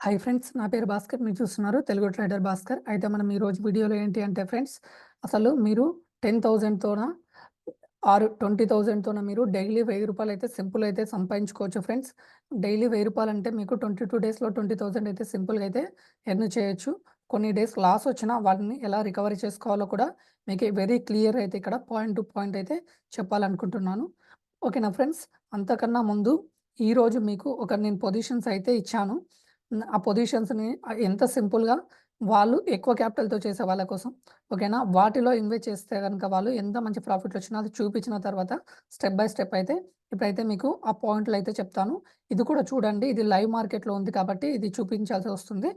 Hi friends. నా పేరు భాస్కర్. మీరు చూస్తున్నారు తెలుగు ట్రేడర్ భాస్కర్. అయితే మనం ఈరోజు వీడియోలో ఏంటి అంటే ఫ్రెండ్స్, అసలు మీరు 10,000తోన ఆర్ 20,000తోన మీరు డైలీ రూ. 1000 అయితే సింపుల్ అయితే సంపాదించుకోవచ్చు ఫ్రెండ్స్. డైలీ రూ. 1000 అంటే మీకు 22 డేస్‌లో 20,000 అయితే సింపుల్‌గా అయితే ఎర్న్ చేయొచ్చు. కొన్ని డేస్ లాస్ వచ్చినా వాటిని ఎలా రికవరీ చేసుకోవాలో కూడా మీకు వెరీ క్లియర్ అయితే ఇక్కడ పాయింట్ టు పాయింట్ అయితే చెప్పాలనుకుంటున్నాను. ఓకేనా ఫ్రెండ్స్. అంతకన్నా ముందు ఈరోజు మీకు నేను పొజిషన్స్ అయితే ఇచ్చాను. ఆ పొజిషన్స్‌ని ఎంత సింపుల్‌గా వాళ్ళు ఎక్కువ క్యాపిటల్‌తో చేసే వాళ్ళ కోసం ఓకేనా. వాటిలో ఇన్వెస్ట్ చేస్తే గనుక వాళ్ళు ఎంత మంచి ప్రాఫిట్ వచ్చినా అది చూపించిన తర్వాత స్టెప్ బై స్టెప్ అయితే ఇప్పుడైతే మీకు ఆ పాయింట్లు అయితే చెప్తాను. ఇది కూడా చూడండి. ఇది లైవ్ మార్కెట్‌లో ఉంది కాబట్టి ఇది చూపించాల్సి వస్తుంది.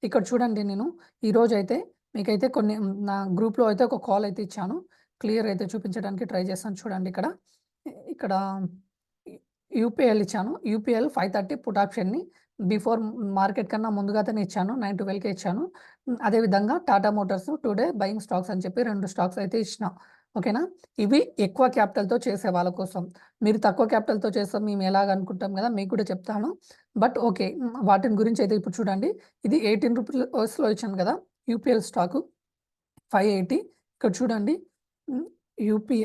ఇక్కడ చూడండి, నేను ఈరోజైతే మీకైతే కొన్ని నా గ్రూప్‌లో అయితే ఒక కాల్ అయితే ఇచ్చాను. క్లియర్ అయితే చూపించడానికి ట్రై చేస్తాను. చూడండి ఇక్కడ. ఇక్కడ యూపీఎల్ ఇచ్చాను. యూపీఎల్ 530 పుట్ ఆప్షన్‌ని బిఫోర్ మార్కెట్ కన్నా ముందుగానే ఇచ్చాను. 9-12కే ఇచ్చాను. అదేవిధంగా Tata Motors today buying stocks అని చెప్పి 2 స్టాక్స్ అయితే ఇచ్చిన. ఓకేనా. ఇవి ఎక్కువ క్యాపిటల్‌తో చేసే వాళ్ళ కోసం. మీరు తక్కువ క్యాపిటల్‌తో చేస్తాం మేము ఎలాగ అనుకుంటాం కదా! మీకు కూడా చెప్తాను. But okay. వాటిని గురించి అయితే ఇప్పుడు చూడండి. ఇది రూ. 18లో ఇచ్చాను కదా! UPL stock 580. ఇక్కడ చూడండి. హ్మ్. యూపీ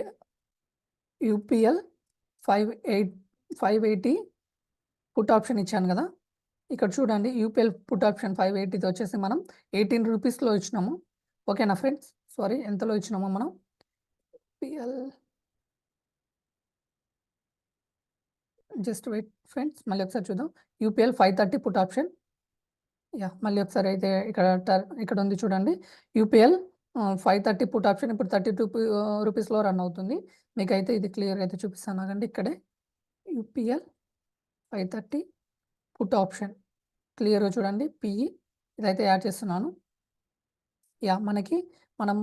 యూపీఎల్ 580 పుట్ ఆప్షన్ ఇచ్చాను కదా! ఇక్కడ చూడండి, యూపీఎల్ పుట్ ఆప్షన్ 580ది వచ్చేసి మనం రూ. 18లో ఇచ్చినాము. ఓకేనా ఫ్రెండ్స్. సారీ, ఎంతలో ఇచ్చినామో మనం యూపీఎల్, జస్ట్ వెయిట్ ఫ్రెండ్స్, మళ్ళీ ఒకసారి చూద్దాం. UPL 530 put option. మళ్ళీ ఒకసారి అయితే ఇక్కడ ఉంది చూడండి. యూపీఎల్ 530 పుట్ ఆప్షన్ ఇప్పుడు 32 రూపీస్‌లో రన్ అవుతుంది. మీకైతే ఇది క్లియర్‌గా అయితే చూపిస్తాను ఆగండి. ఇక్కడే యూపీఎల్ 530 పుట్ ఆప్షన్ క్లియర్‌గా చూడండి. పిఈ ఇదైతే యాడ్ చేస్తున్నాను. మనకి మనం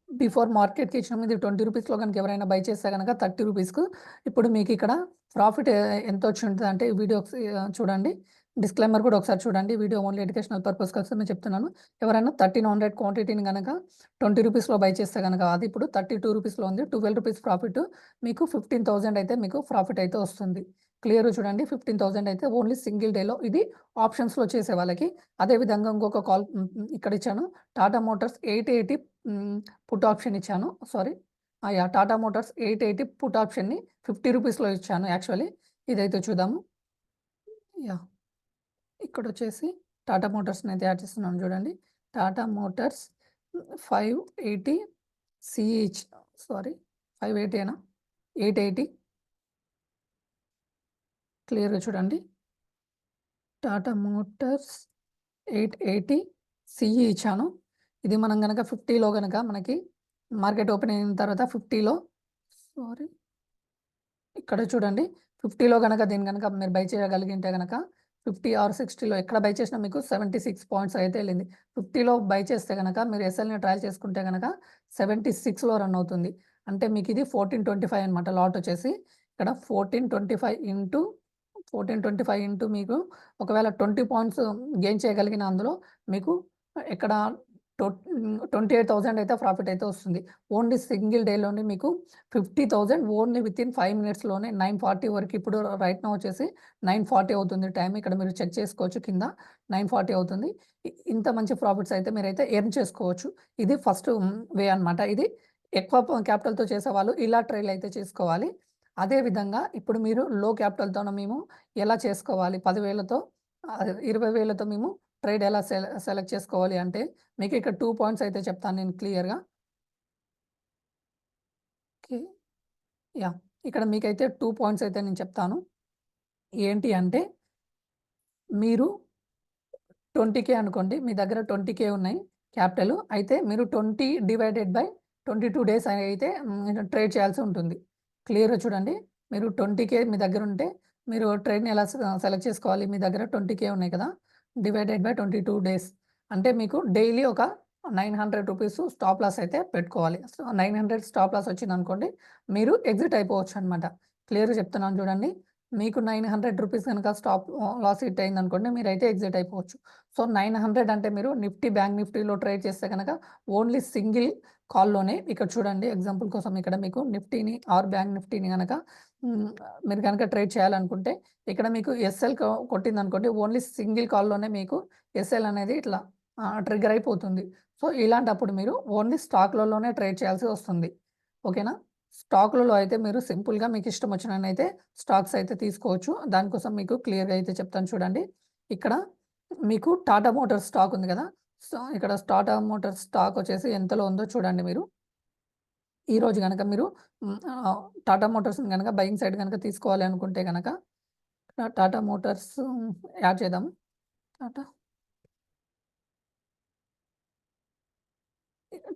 బిఫోర్ మార్కెట్‌కి ఇచ్చినాము. ఇది 20 రూపీస్‌లో గనుక ఎవరైనా బై చేస్తే గనక 30 రూపీస్‌కు ఇప్పుడు మీకిక్కడ ప్రాఫిట్ ఎంతొచ్చి ఉంటదంటే ఈ వీడియో చూడండి. డిస్క్లైమర్ కూడా ఒకసారి చూడండి. వీడియో ఓన్లీ ఎడ్యుకేషనల్ పర్పస్ కోసమే చెప్తున్నాను. ఎవరైనా 1300 క్వాంటిటీని గనక 20 రూపీస్‌లో బై చేస్తే గనక అది ఇప్పుడు 32 రూపీస్‌లో ఉంది. 12 రూపీస్ ప్రాఫిట్, మీకు 15,000 అయితే మీకు ప్రాఫిట్ అయితే వస్తుంది. క్లియర్‌గా చూడండి. 15,000 అయితే ఓన్లీ సింగిల్ డేలో. ఇది ఆప్షన్స్‌లో చేసే వాళ్ళకి. అదేవిధంగా ఇంకొక కాల్ ఇక్కడ ఇచ్చాను. టాటా మోటార్స్ 880 పుట్ ఆప్షన్ ఇచ్చాను. సారీ. టాటా మోటార్స్ 880 పుట్ ఆప్షన్‌ని 50 రూపీస్‌లో ఇచ్చాను యాక్చువల్లీ. ఇదైతే చూద్దాము. యాహ్! ఇక్కడొచ్చేసి టాటా మోటార్స్‌ని అయితే యాడ్ చేస్తున్నాను చూడండి. టాటా మోటార్స్ 580 సీఈ సారీ, 580 ఏనా? 880 క్లియర్‌గా చూడండి. టాటా మోటార్స్ 880 సీఈ ఇచ్చాను. ఇది మనం గనక 50లో గనక మనకి మార్కెట్ ఓపెన్ అయిన తర్వాత 50లో సారీ, ఇక్కడ చూడండి. 50లో గనక దీన్ని గనక మీరు బై చేయగలిగింటే గనక 50 ఆర్ 60లో ఎక్కడ బై చేసినా మీకు 76 పాయింట్స్ అయితే ఎళ్ళింది. 50లో బై చేస్తే గనక మీరు ఎస్ఎల్‌ని ట్రయల్ చేసుకుంటే గనక 76లో రన్ అవుతుంది. అంటే మీకిది 1425 అనమాట లాట్ వచ్చేసి. ఇక్కడ 1425 ఇంటూ మీకు ఒకవేళ 20 పాయింట్స్ గెయిన్ చేయగలిగిన అందులో మీకు ఇక్కడ 28,000 అయితే ప్రాఫిట్ అయితే వస్తుంది. ఓన్లీ సింగిల్ డేలోనే మీకు 50,000 ఓన్లీ వితిన్ 5 మినిట్స్‌లోనే 9:40 వరకు ఇప్పుడు రైట్ నౌ వచ్చేసి 9:40 అవుతుంది టైమ్. ఇక్కడ మీరు చెక్ చేసుకోవచ్చు కింద 9:40 అవుతుంది. ఇంత మంచి ప్రాఫిట్స్ అయితే మీరైతే ఎర్న్ చేసుకోవచ్చు. ఇది ఫస్ట్ వే అనమాట. ఇది ఎక్కువ క్యాపిటల్‌తో చేసేవాళ్ళు ఇలా ట్రైల్ అయితే చేసుకోవాలి. అదే విధంగా ఇప్పుడు మీరు లో క్యాపిటల్‌తోన మేము ఎలా చేసుకోవాలి? 10,000తో 20,000తో మేము ట్రేడ్ ఎలా సెలెక్ట్ చేసుకోవాలి అంటే మీకు ఇక్కడ 2 పాయింట్స్ అయితే చెప్తాను నేను క్లియర్‌గా. ఓకే. యాహ్! ఇక్కడ మీకైతే 2 పాయింట్స్ అయితే నేను చెప్తాను. ఏంటి అంటే మీరు 20,000 అనుకోండి. మీ దగ్గర 20,000 ఉన్నాయి క్యాపిటల్. అయితే మీరు 20 డివైడెడ్ బై 22 డేస్ అయితే ట్రేడ్ చేయాల్సి ఉంటుంది. క్లియర్‌గా చూడండి. మీరు 20,000 మీ దగ్గర ఉంటే మీరు ట్రేడ్‌ని ఎలా సెలెక్ట్ చేసుకోవాలి? మీ దగ్గర 20,000 ఉన్నాయి కదా! Divided by 22 days. అంటే మీకు డైలీ ఒక ₹900 స్టాప్ లాస్ అయితే పెట్టుకోవాలి. సో, 900 స్టాప్ లాస్ వచ్చిందనుకోండి, మీరు ఎగ్జిట్ అయిపోవచ్చనమాట. క్లియర్‌గా చెప్తున్నాను చూడండి. మీకు ₹900 గనక స్టాప్ లాస్ హిట్ అయిందనుకోండి, మీరైతే ఎగ్జిట్ అయిపోవచ్చు. సో, 900 అంటే మీరు నిఫ్టీ, బ్యాంక్ నిఫ్టీలో ట్రేడ్ చేస్తే గనక ఓన్లీ సింగిల్ కాల్‌లోనే ఇక్కడ చూడండి ఎగ్జాంపుల్ కోసం ఇక్కడ మీకు నిఫ్టీని ఆర్ బ్యాంక్ నిఫ్టీని గనక మీరు గనక ట్రేడ్ చేయాలనుకుంటే ఇక్కడ మీకు ఎస్ఎల్ కొట్టిందనుకోండి ఓన్లీ సింగిల్ కాల్‌లోనే మీకు ఎస్ఎల్ అనేది ఇట్లా ట్రిగ్గర్ అయిపోతుంది. సో, ఇలాంటప్పుడు మీరు ఓన్లీ స్టాక్‌లలోనే ట్రేడ్ చేయాల్సి వస్తుంది. ఓకేనా? స్టాక్‌లలో అయితే మీరు సింపుల్‌గా మీకు ఇష్టం వచ్చినన్నయితే స్టాక్స్ అయితే తీసుకోవచ్చు. దానికోసం మీకు క్లియర్‌గా అయితే చెప్తాను చూడండి. ఇక్కడ మీకు టాటా మోటార్స్ స్టాక్ ఉంది కదా! సో, ఇక్కడ టాటా మోటార్స్ స్టాక్ వచ్చేసి ఎంతలో ఉందో చూడండి మీరు. ఈరోజు గనక మీరు టాటా మోటార్స్‌ని గనక బయింగ్ సైడ్ గనక తీసుకోవాలి అనుకుంటే గనక టాటా మోటార్స్ యాడ్ చేద్దాం. టాటా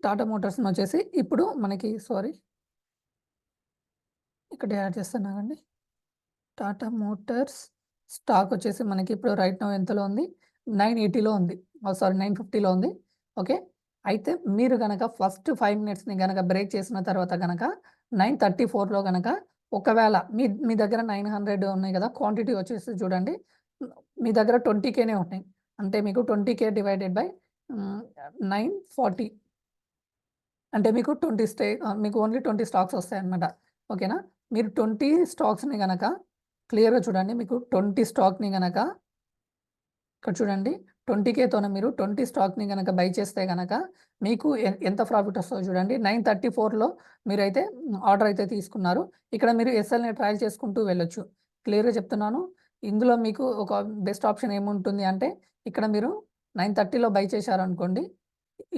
టాటా మోటార్స్‌నొచ్చేసి ఇప్పుడు మనకి ఇక్కడ యాడ్ చేస్తున్నా ఆగండి. టాటా మోటార్స్ స్టాక్ వచ్చేసి మనకి ఇప్పుడు రైట్ నౌ ఎంతలో ఉంది? 980లో ఉంది. 950లో ఉంది. ఓకే. అయితే మీరు గనక ఫస్ట్ 5 మినిట్స్‌ని గనక బ్రేక్ చేసిన తర్వాత గనక 934లో గనక ఒకవేళ మీ దగ్గర 900 ఉన్నాయి గదా! క్వాంటిటీ వచ్చేసి చూడండి. మీ దగ్గర 20,000నే ఉన్నాయి. అంటే మీకు 20,000 డివైడెడ్ బై 940 అంటే మీకు మీకు ఓన్లీ 20 స్టాక్స్ వస్తాయన్నమాట. ఓకేనా? మీరు 20 స్టాక్స్‌ని గనక క్లియర్‌గా చూడండి. మీకు 20 స్టాక్‌ని గనక ఇక్కడ చూడండి 20,000తోన మీరు 20 స్టాక్‌ని గనక బై చేస్తే గనక మీకు ఎంత ప్రాఫిట్ వస్తదో చూడండి. 934లో మీరైతే ఆర్డర్ అయితే తీసుకున్నారు. ఇక్కడ మీరు ఎస్ఎల్‌ని ట్రయల్ చేసుకుంటూ వెళ్ళొచ్చు. క్లియర్‌గా చెప్తున్నాను. ఇందులో మీకు ఒక బెస్ట్ ఆప్షన్ ఏముంటుంది అంటే ఇక్కడ మీరు 930లో బై చేశారనుకోండి.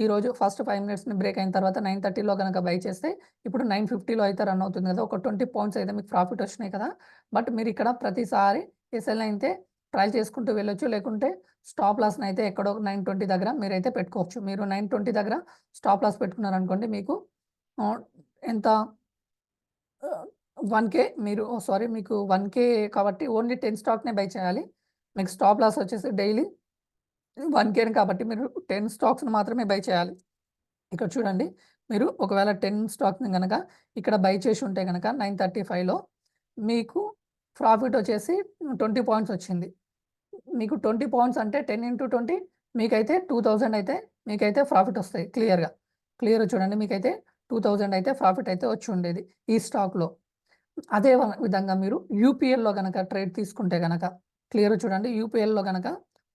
ఈరోజు ఫస్ట్ 5 మినిట్స్‌ని బ్రేక్ అయిన తర్వాత 930లో గనక బై చేస్తే ఇప్పుడు 950లో అయితే రన్ అవుతుంది కదా! ఒక 20 పాయింట్స్ అయితే మీకు ప్రాఫిట్ వచ్చినాయి కదా! బట్ మీరిక్కడ ప్రతిసారి ఎస్ఎల్‌ని అయితే ట్రయల్ చేసుకుంటూ వెళ్ళొచ్చు. లేకుంటే స్టాప్ లాస్‌నయితే ఎక్కడో 920 దగ్గర మీరైతే పెట్టుకోవచ్చు. మీరు 920 దగ్గర స్టాప్ లాస్ పెట్టుకున్నారనుకోండి మీకు ఆహ్, ఎంత 1,000 మీకు 1,000 కాబట్టి ఓన్లీ 10 స్టాక్‌నే బై చేయాలి. మీకు స్టాప్ లాస్ వచ్చేసి డైలీ 1,000 కాబట్టి మీరు 10 స్టాక్స్‌ని మాత్రమే బై చేయాలి. ఇక్కడ చూడండి. మీరు ఒకవేళ 10 స్టాక్స్‌ని గనక ఇక్కడ బై చేసి ఉంటే గనక 935లో మీకు ప్రాఫిట్ వచ్చేసి 20 పాయింట్స్ వచ్చింది. మీకు 20 పాయింట్స్ అంటే 10 ఇంటూ 20 మీకైతే 2000 అయితే మీకైతే ప్రాఫిట్ వస్తాయి క్లియర్‌గా. క్లియర్‌గా చూడండి మీకైతే 2000 అయితే ప్రాఫిట్ అయితే వచ్చి ఉండేది ఈ స్టాక్‌లో. అదే విధంగా మీరు యూపీఎల్‌లో గనక ట్రేడ్ తీసుకుంటే గనక క్లియర్‌గా చూడండి. యూపీఎల్‌లో గనక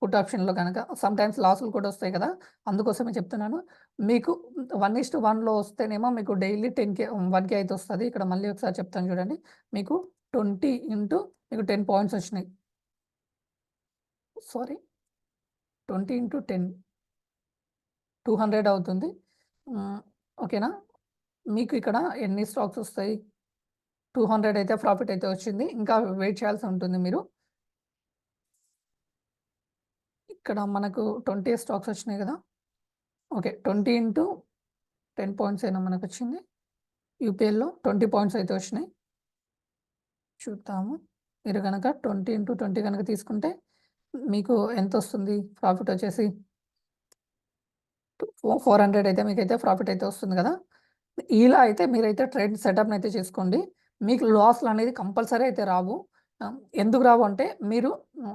పుట్ ఆప్షన్‌లో గనక సమ్‌టైమ్స్ లాసులు కూడా వస్తాయి కదా! అందుకోసమే చెప్తున్నాను. మీకు 1:1లో వస్తేనేమో మీకు డైలీ 1,000 అయితే వస్తది. ఇక్కడ మళ్ళీ ఒకసారి చెప్తాను చూడండి. మీకు 20 ఇంటూ మీకు 10 పాయింట్స్ వచ్చినాయి. సారీ 20 ఇంటూ 10 200 అవుతుంది. హ్మ్. ఓకేనా? మీకు ఇక్కడ ఎన్ని స్టాక్స్ వస్తాయి? 200 అయితే ప్రాఫిట్ అయితే వచ్చింది. ఇంకా వెయిట్ చేయాల్సి ఉంటుంది మీరు. ఇక్కడ మనకు 20 స్టాక్స్ వచ్చినాయి గదా! ఓకే. 20 ఇంటూ 10 పాయింట్స్ ఏనా మనకొచ్చింది? యూపీఎల్‌లో 20 పాయింట్స్ అయితే వచ్చినాయి. చూద్దాము. మీరు గనక 20 ఇంటూ 20 గనక తీసుకుంటే మీకు ఎంతొస్తుంది? ప్రాఫిట్ వచ్చేసి 400 అయితే మీకైతే ప్రాఫిట్ అయితే వస్తుంది గదా! ఇలా అయితే మీరైతే ట్రేడ్ సెటప్‌నయితే చేసుకోండి. మీకు లాస్‌లనేది కంపల్సరీ అయితే రావు. ఎందుకు రావు అంటే మీరు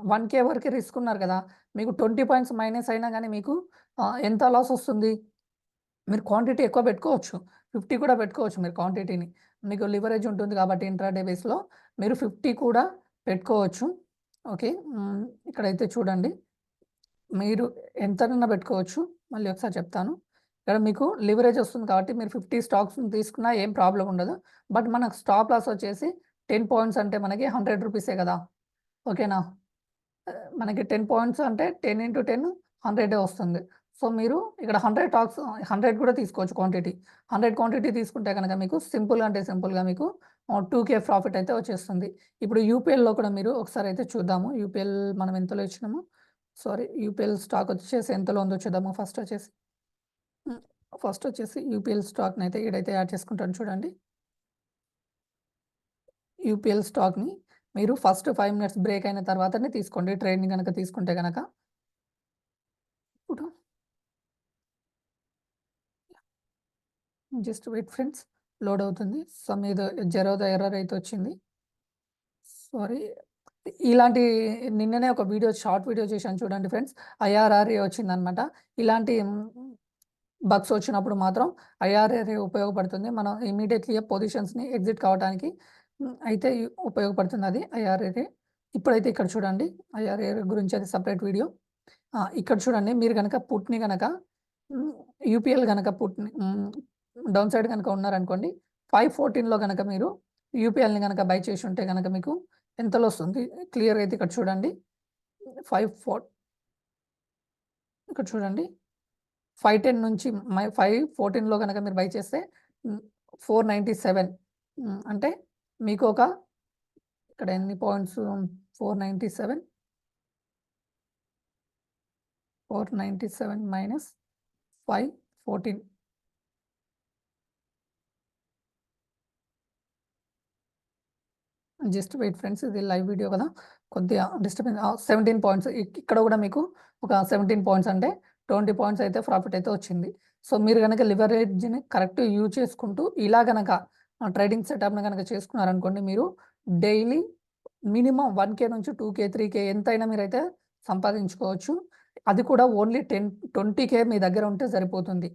1,000 వరకే రిస్క్ ఉన్నారు గదా! మీకు 20 పాయింట్స్ మైనస్ అయినా గాని మీకు ఎంత లాస్ వస్తుంది? మీరు క్వాంటిటీ ఎక్కువ పెట్టుకోవచ్చు. 50 కూడా పెట్టుకోవచ్చు మీరు క్వాంటిటీని. మీకు లివరేజ్ ఉంటుంది కాబట్టి ఇంట్రాడే బేస్‌లో మీరు 50 కూడా పెట్టుకోవచ్చు. ఓకే. ఇక్కడైతే చూడండి. మీరు ఎంతనన్నా పెట్టుకోవచ్చు. మళ్ళీ ఒకసారి చెప్తాను. ఇక్కడ మీకు లివరేజ్ వస్తుంది కాబట్టి మీరు 50 స్టాక్స్‌ని తీసుకున్నా ఏం ప్రాబ్లమ్ ఉండదు. బట్ మనకు స్టాప్ లాస్ వచ్చేసి 10 పాయింట్స్ అంటే మనకి రూ. 100 కదా! ఓకేనా? మనకి 10 పాయింట్స్ అంటే 10 ఇంటూ 10 100 వస్తుంది. సో, మీరు ఇక్కడ 100 కూడా తీసుకోవచ్చు క్వాంటిటీ. 100 క్వాంటిటీ తీసుకుంటే గనక మీకు సింపుల్‌గా అంటే సింపుల్‌గా మీకు 2,000 ప్రాఫిట్ అయితే వచ్చేస్తుంది. ఇప్పుడు యూపీఎల్‌లో కూడా మీరు ఒకసారి అయితే చూద్దాము. యూపీఎల్ మనం ఎంతలో ఇచ్చినాము? యూపీఎల్ స్టాక్ వచ్చేసి ఎంతలో ఉందో చూద్దాము హ్మ్. ఫస్ట్ వచ్చేసి యూపీఎల్ స్టాక్‌నైతే ఈడైతే యాడ్ చేసుకుంటాను చూడండి. యూపీఎల్ స్టాక్‌ని మీరు ఫస్ట్ 5 మినిట్స్ బ్రేక్ అయిన తర్వాతనే తీసుకోండి. ట్రేడ్‌ని గనక తీసుకుంటే గనక. ఇప్పుడు జస్ట్ వెయిట్ ఫ్రెండ్స్. లోడ్ అవుతుంది. ఏదో జెరోదా ఎర్రర్ అయితే వచ్చింది. సారీ. ఇలాంటి నిన్ననే ఒక షార్ట్ వీడియో చేశాను చూడండి ఫ్రెండ్స్. ఐఆర్ఆర్ఏ వచ్చిందనమాట. ఇలాంటి బగ్స్ వచ్చినప్పుడు మాత్రం ఐఆర్ఆర్ఏ ఉపయోగపడుతుంది. మనం ఇమ్మీడియేట్‌లీ పొజిషన్స్‌ని ఎగ్జిట్ కావడానికి అయితే ఉపయోగపడుతుంది అది ఐఆర్ఆర్ఏ. ఇప్పుడైతే ఇక్కడ చూడండి ఐఆర్ఆర్ఏ గురించి అది సెపరేట్ వీడియో. ఇక్కడ చూడండి మీరు గనక పుట్‌ని గనక యూపీఎల్ గనక డౌన్ సైడ్ గనక ఉన్నారనుకోండి 514లో గనక మీరు యూపీఎల్‌ని గనక బై చేసి ఉంటే గనక మీకు ఎంతలో వస్తుంది క్లియర్‌గా అయితే ఇక్కడ చూడండి. 54 ఇక్కడ చూడండి 510 నుంచి 514లో గనక మీరు బై చేస్తే 497 అంటే మీకు ఒక ఇక్కడ ఎన్ని points 497 minus 514 just wait friends, ఇది లైవ్ వీడియో కదా, కొద్దిగా డిస్టర్బెన్స్. 17 పాయింట్స్ ఇక్కడ కూడా మీకు ఒక 17 పాయింట్స్ అంటే 20 పాయింట్స్ అయితే ప్రాఫిట్ అయితే వచ్చింది. సో మీరు గనక లివరేజ్‌ని కరెక్ట్ యూజ్ చేసుకుంటూ ఇలా గనక ట్రేడింగ్ సెటప్‌ని గనక చేసుకున్నారనుకోండి, మీరు డైలీ మినిమమ్ 1,000 నుంచి 2,000, 3,000 ఎంతైనా మీరైతే సంపాదించుకోవచ్చు. అది కూడా ఓన్లీ 20,000 మీ దగ్గర ఉంటే సరిపోతుంది.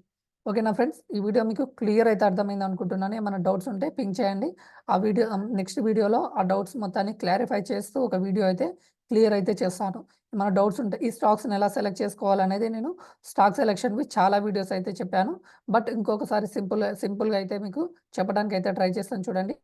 ఓకేనా ఫ్రెండ్స్? ఈ వీడియో మీకు క్లియర్ అయితే అర్థమైంది అనుకుంటున్నాను. ఏమైనా డౌట్స్ ఉంటే పింగ్ చేయండి. ఆ వీడియో నెక్స్ట్ వీడియోలో ఆ డౌట్స్ మొత్తాన్ని క్లారిఫై చేస్తూ ఒక వీడియో అయితే క్లియర్ అయితే చేస్తాను. ఏమైనా డౌట్స్ ఉంటే ఈ స్టాక్స్‌ని ఎలా సెలెక్ట్ చేసుకోవాలనేది నేను స్టాక్ సెలక్షన్‌వి చాలా వీడియోస్ అయితే చెప్పాను. బట్ ఇంకొకసారి సింపుల్‌గా అయితే మీకు చెప్పడానికి అయితే ట్రై చేస్తాను చూడండి.